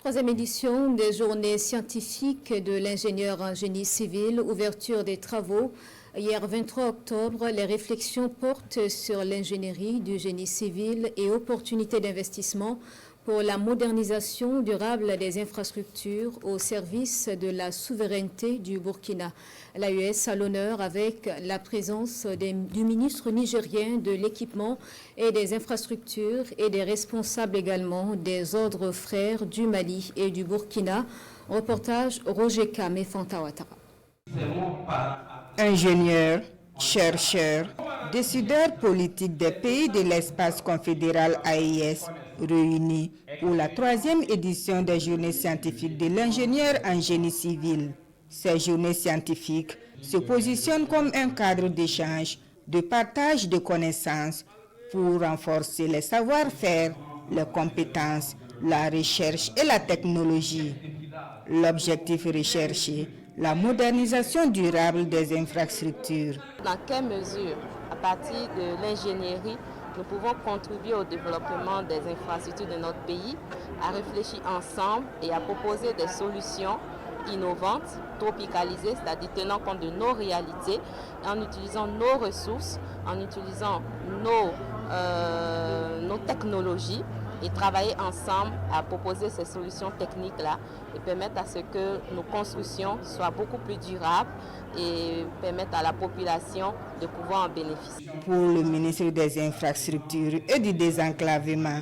Troisième édition des journées scientifiques de l'ingénieur en génie civil, ouverture des travaux. Hier 23 octobre, les réflexions portent sur l'ingénierie du génie civil et opportunités d'investissement pour la modernisation durable des infrastructures au service de la souveraineté du Burkina. L'AES à l'honneur avec la présence du ministre nigérien de l'équipement et des infrastructures et des responsables également des ordres frères du Mali et du Burkina. Reportage Roger Kam et Fanta Ouattara. Ingénieurs, chercheurs, décideurs politiques des pays de l'espace confédéral AES réunis pour la troisième édition des journées scientifiques de l'ingénieur en génie civil. Ces journées scientifiques se positionnent comme un cadre d'échange, de partage de connaissances pour renforcer les savoir-faire, les compétences, la recherche et la technologie. L'objectif recherché, la modernisation durable des infrastructures. Dans quelle mesure, à partir de l'ingénierie, nous pouvons contribuer au développement des infrastructures de notre pays, à réfléchir ensemble et à proposer des solutions innovantes, tropicalisées, c'est-à-dire tenant compte de nos réalités, en utilisant nos ressources, en utilisant nos technologies, et travailler ensemble à proposer ces solutions techniques-là et permettre à ce que nos constructions soient beaucoup plus durables et permettre à la population de pouvoir en bénéficier. Pour le ministre des Infrastructures et du Désenclavement,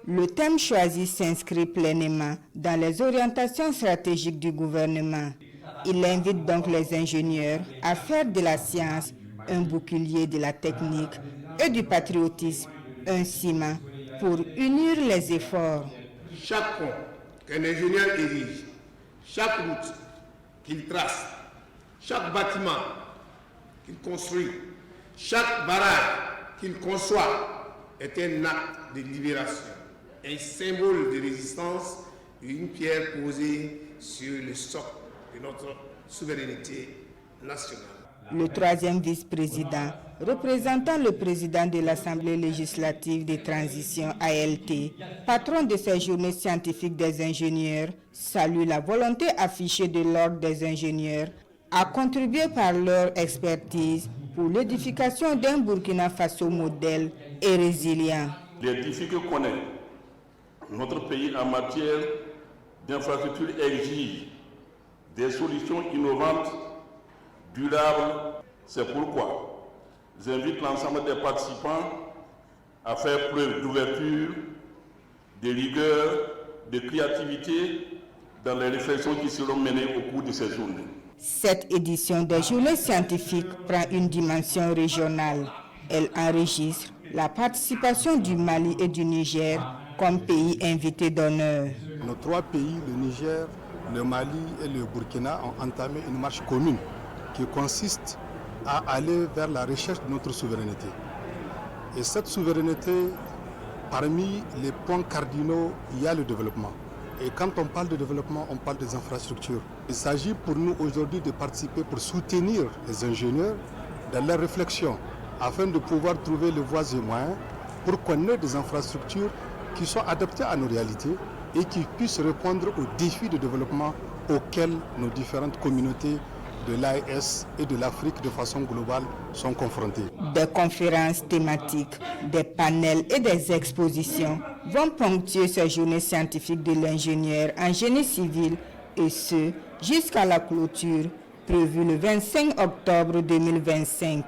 le thème choisi s'inscrit pleinement dans les orientations stratégiques du gouvernement. Il invite donc les ingénieurs à faire de la science un bouclier de la technique et du patriotisme un ciment pour unir les efforts. Chaque pont qu'un ingénieur érige, chaque route qu'il trace, chaque bâtiment qu'il construit, chaque barrage qu'il conçoit est un acte de libération, un symbole de résistance et une pierre posée sur le socle de notre souveraineté nationale. Le troisième vice-président, représentant le président de l'Assemblée législative de transition ALT, patron de ces journées scientifiques des ingénieurs, salue la volonté affichée de l'Ordre des ingénieurs à contribuer par leur expertise pour l'édification d'un Burkina Faso modèle et résilient. Les défis que connaît notre pays en matière d'infrastructures exigent des solutions innovantes, durables. C'est pourquoi j'invite l'ensemble des participants à faire preuve d'ouverture, de rigueur, de créativité dans les réflexions qui seront menées au cours de ces journées. Cette édition des journées scientifiques prend une dimension régionale. Elle enregistre la participation du Mali et du Niger comme pays invités d'honneur. Nos trois pays, le Niger, le Mali et le Burkina, ont entamé une marche commune qui consiste à aller vers la recherche de notre souveraineté. Et cette souveraineté, parmi les points cardinaux, il y a le développement. Et quand on parle de développement, on parle des infrastructures. Il s'agit pour nous aujourd'hui de participer pour soutenir les ingénieurs dans leurs réflexions, afin de pouvoir trouver les voies et moyens pour qu'on ait des infrastructures qui soient adaptées à nos réalités et qui puissent répondre aux défis de développement auxquels nos différentes communautés de l'AES et de l'Afrique de façon globale sont confrontés. Des conférences thématiques, des panels et des expositions vont ponctuer ces journées scientifiques de l'ingénieur en génie civil et ce, jusqu'à la clôture prévue le 25 octobre 2025.